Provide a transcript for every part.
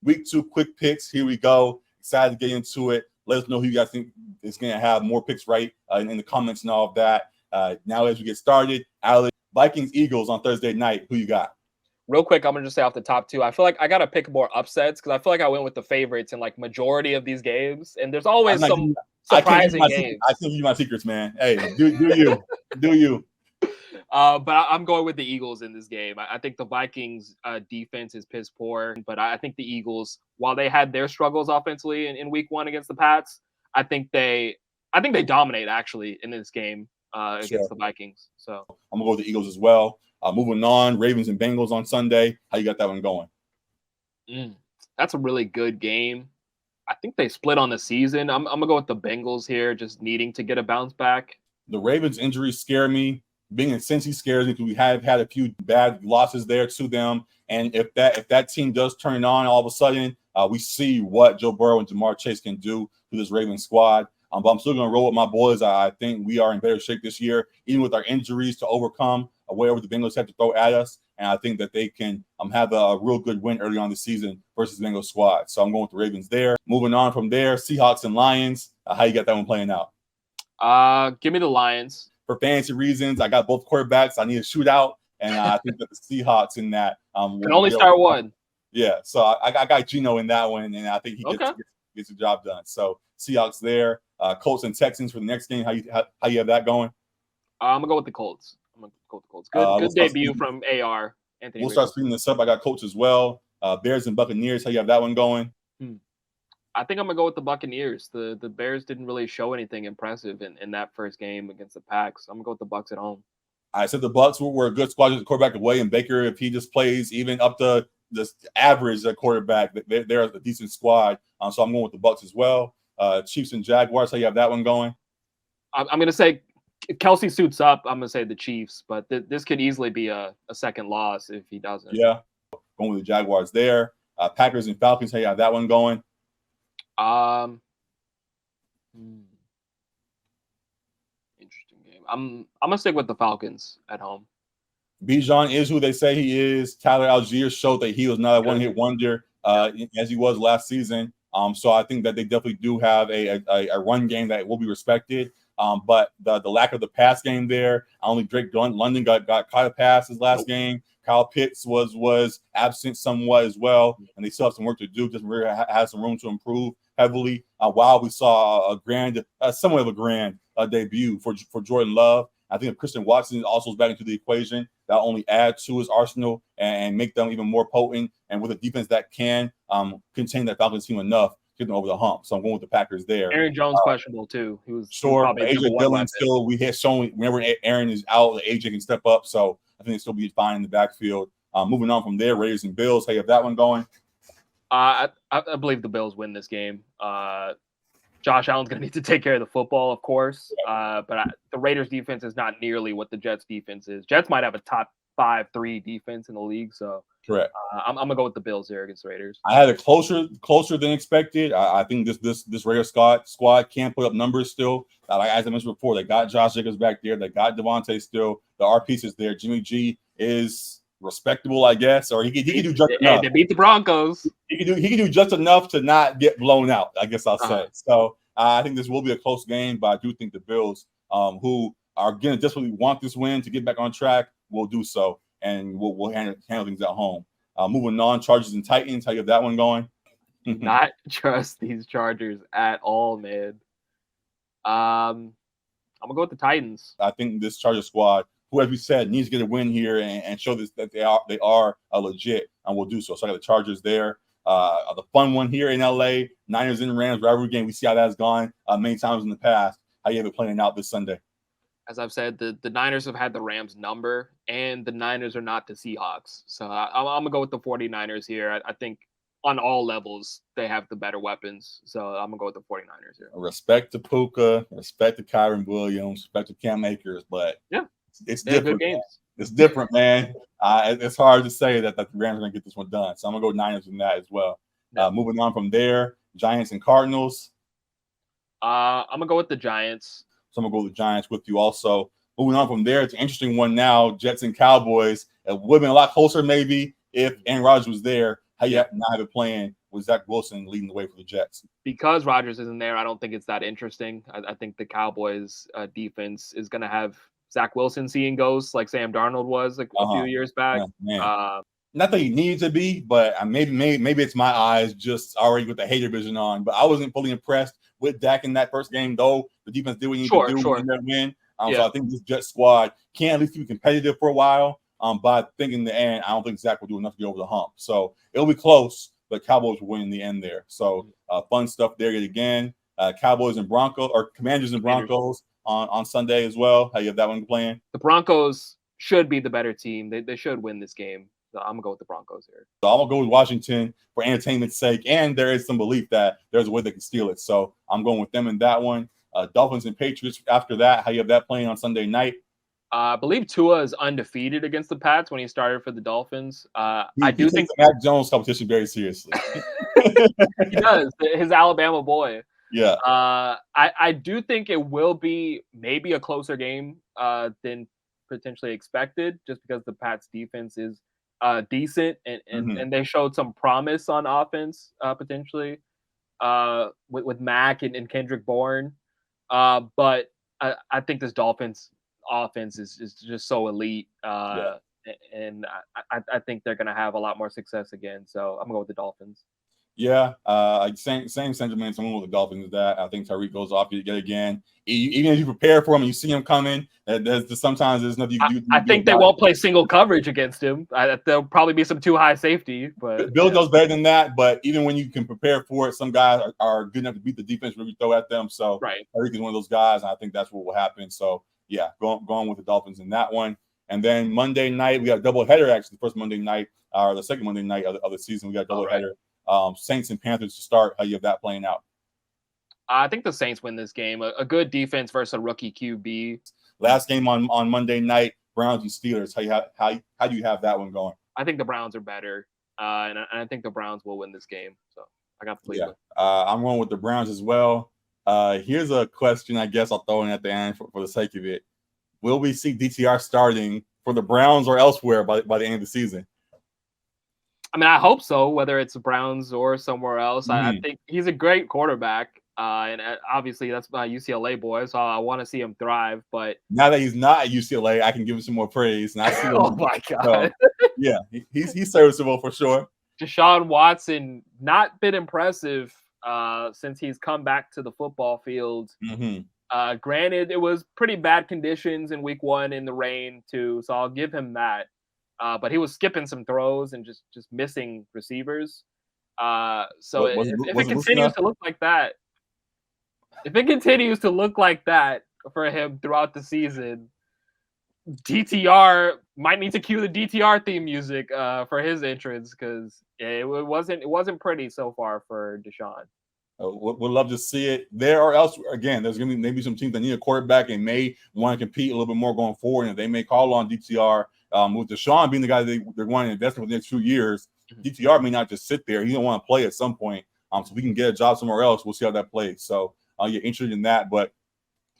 Week 2 quick picks. Here we go. Excited to get into it. Let us know who you guys think is going to have more picks right in the comments and all of that. Now, as we get started, Alec, Vikings, Eagles on Thursday night. Who you got? Real quick, I'm going to just say off the top two, I feel like I got to pick more upsets because I feel like I went with the favorites in like majority of these games. And there's always some surprising games. I can't give you my secrets, man. Hey, do you. Do you. But I'm going with the Eagles in this game. I think the Vikings defense is piss poor, but I think the Eagles, while they had their struggles offensively in week 1 against the Pats, I think they dominate actually in this game against the Vikings. So I'm gonna go with the Eagles as well. Moving on, Ravens and Bengals on Sunday. How you got that one going? That's a really good game. I think they split on the season. I'm gonna go with the Bengals here, just needing to get a bounce back. The Ravens injuries scare me. Being in Cincy scares me because we have had a few bad losses there to them. And if that team does turn it on all of a sudden, we see what Joe Burrow and Jamar Chase can do to this Ravens squad. But I'm still going to roll with my boys. I think we are in better shape this year, even with our injuries, to overcome whatever the Bengals have to throw at us. And I think that they can have a real good win early on the season versus the Bengals squad. So I'm going with the Ravens there. Moving on from there, Seahawks and Lions. How you got that one playing out? Give me the Lions. For fantasy reasons, I got both quarterbacks. I need a shootout, and I think that the Seahawks in that can only start one. Yeah, so I got Geno in that one, and I think he gets the job done. So Seahawks there. Colts and Texans for the next game. How you have that going? I'm gonna go with the Colts. Good debut from AR. Anthony. We'll start speeding this up. I got Colts as well. Bears and Buccaneers. How you have that one going? I think I'm gonna go with the Buccaneers. The Bears didn't really show anything impressive in that first game against the Packs. I'm gonna go with the Bucs at home. I said the Bucs were a good squad with the quarterback away, and Baker, if he just plays even up to the average quarterback, they're a decent squad. So I'm going with the Bucs as well. Chiefs and Jaguars. How you have that one going? I'm gonna say Kelsey suits up. I'm gonna say the Chiefs, but this could easily be a second loss if he doesn't. Yeah, going with the Jaguars there. Packers and Falcons. How you have that one going? Interesting game. I'm gonna stick with the Falcons at home. Bijan is who they say he is. Tyler Algier showed that he was not a one-hit wonder as he was last season. So I think that they definitely do have a run game that will be respected. But the lack of the pass game there, only Drake London got caught a pass his last game. Kyle Pitts was absent somewhat as well, and they still have some work to do. Just really has some room to improve heavily. While we saw somewhat of a grand debut for Jordan Love, I think if Christian Watson also is back into the equation, that'll only add to his arsenal and make them even more potent. And with a defense that can contain that Falcons team enough to get them over the hump. So I'm going with the Packers there. Aaron Jones questionable too. He was AJ Dillon still. We had shown whenever Aaron is out, AJ can step up. So I think it'll still be fine in the backfield. Moving on from there, Raiders and Bills. How you have that one going? I believe the Bills win this game. Josh Allen's going to need to take care of the football, of course. But the Raiders defense is not nearly what the Jets defense is. Jets might have a top 5-3 defense in the league. So correct. I'm going to go with the Bills here against the Raiders. I had it closer than expected. I think this Raiders squad can put up numbers still. As I mentioned before, they got Josh Jacobs back there. They got Devontae still. There are pieces there. Jimmy G is respectable, I guess, or he can do just enough. They beat the Broncos. He can do just enough to not get blown out, I guess I'll say. So I think this will be a close game, but I do think the Bills, who are going to desperately want this win to get back on track, will do so, and we'll handle things at home. Moving on, Chargers and Titans. How you have that one going? Not trust these Chargers at all, man. I'm gonna go with the Titans. I think this Charger squad, who, as we said, needs to get a win here and show this that they are legit, and will do so. So I got the Chargers there. The fun one here in LA, Niners and Rams rivalry game. We see how that's gone many times in the past. How you have it playing out this Sunday? As I've said, the Niners have had the Rams number, and the Niners are not the Seahawks. So I'm gonna go with the 49ers here. I think on all levels they have the better weapons. So I'm gonna go with the 49ers here. Respect to Puka, respect to Kyron Williams, respect to Cam Akers, but yeah, it's different. Good games. It's different, man. It's hard to say that the Rams are going to get this one done. So I'm going to go Niners in that as well. Yeah. Moving on from there, Giants and Cardinals. I'm going to go with the Giants. So I'm going to go with the Giants with you also. Moving on from there, it's an interesting one now, Jets and Cowboys. It would have been a lot closer maybe if Aaron Rodgers was there. how you not have it playing with Zach Wilson leading the way for the Jets. Because Rodgers isn't there, I don't think it's that interesting. I think the Cowboys defense is going to have Zach Wilson seeing ghosts like Sam Darnold was like a few years back. Not that he needs to be, but maybe it's my eyes just already with the hater vision on. But I wasn't fully impressed with Dak in that first game, though. The defense did what you need to do in that win. So I think this Jets squad can at least be competitive for a while. But I think in the end, I don't think Zach will do enough to get over the hump. So it'll be close, but Cowboys will win in the end there. So fun stuff there yet again. Cowboys and Broncos, or Commanders and Broncos on Sunday as well. How you have that one playing? The Broncos should be the better team. They should win this game. So I'm going to go with the Broncos here. So I'm going to go with Washington for entertainment's sake. And there is some belief that there's a way they can steal it. So I'm going with them in that one. Dolphins and Patriots after that. How you have that playing on Sunday night? I believe Tua is undefeated against the Pats when he started for the Dolphins. I do think the Mac Jones competition very seriously. He does. His Alabama boy. Yeah. I do think it will be maybe a closer game than potentially expected, just because the Pats defense is decent and they showed some promise on offense potentially with Mac and Kendrick Bourne. But I think this Dolphins offense is just so elite. And I think they're going to have a lot more success again. So I'm going to go with the Dolphins. Yeah, same sentiment. Someone with the Dolphins. That I think Tyreek goes off yet again. Even if you prepare for him and you see him coming, sometimes there's nothing you can do. I think they won't play single coverage against him. There'll probably be some too high safety. But Bill knows better than that. But even when you can prepare for it, some guys are good enough to beat the defense when you throw at them. So Tyreek is one of those guys, and I think that's what will happen. So yeah, going with the Dolphins in that one. And then Monday night we got a doubleheader. Actually, the first Monday night or the second Monday night of the season, we got a doubleheader. Saints and Panthers to start. How you have that playing out? I think the Saints win this game. A good defense versus a rookie QB. Last game on Monday night, Browns and Steelers. How do you have that one going? I think the Browns are better, and I think the Browns will win this game. So I got Cleveland. I'm going with the Browns as well. Here's a question I guess I'll throw in at the end for the sake of it. Will we see DTR starting for the Browns or elsewhere by the end of the season? I mean, I hope so, whether it's the Browns or somewhere else. I think he's a great quarterback, and obviously that's my UCLA boy, so I want to see him thrive. But now that he's not at UCLA, I can give him some more praise. And I see oh my God. So, yeah, he's serviceable for sure. Deshaun Watson, not been impressive since he's come back to the football field. Granted, it was pretty bad conditions in week 1 in the rain too, so I'll give him that. But he was skipping some throws and just missing receivers. So if it continues to look like that, for him throughout the season, DTR might need to cue the DTR theme music for his entrance, because it wasn't pretty so far for Deshaun. We'd love to see it there or elsewhere. Again, there's going to be maybe some teams that need a quarterback and may want to compete a little bit more going forward, and they may call on DTR. With Deshaun being the guy they're going to invest in for the next few years, DTR may not just sit there. He don't want to play at some point. So we can get a job somewhere else. We'll see how that plays. So you're interested in that, but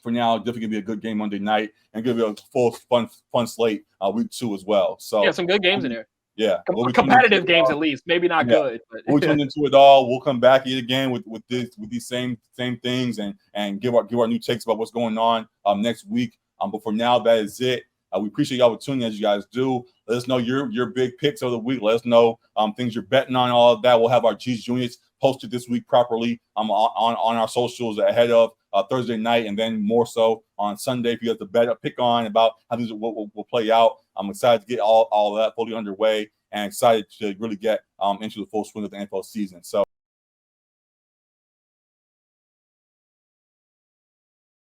for now, definitely gonna be a good game Monday night and gonna be a full fun slate week 2 as well. So yeah, some good games in there. Yeah, competitive games at least, maybe not good. But we'll tune into it all. We'll come back yet again with these same things and give our new takes about what's going on next week. But for now, that is it. We appreciate y'all for tuning in, as you guys do. Let us know your big picks of the week. Let us know things you're betting on, all of that. We'll have our G's units posted this week properly on our socials ahead of Thursday night, and then more so on Sunday if you have to bet pick on about how things will play out. I'm excited to get all of that fully underway and excited to really get into the full swing of the NFL season. So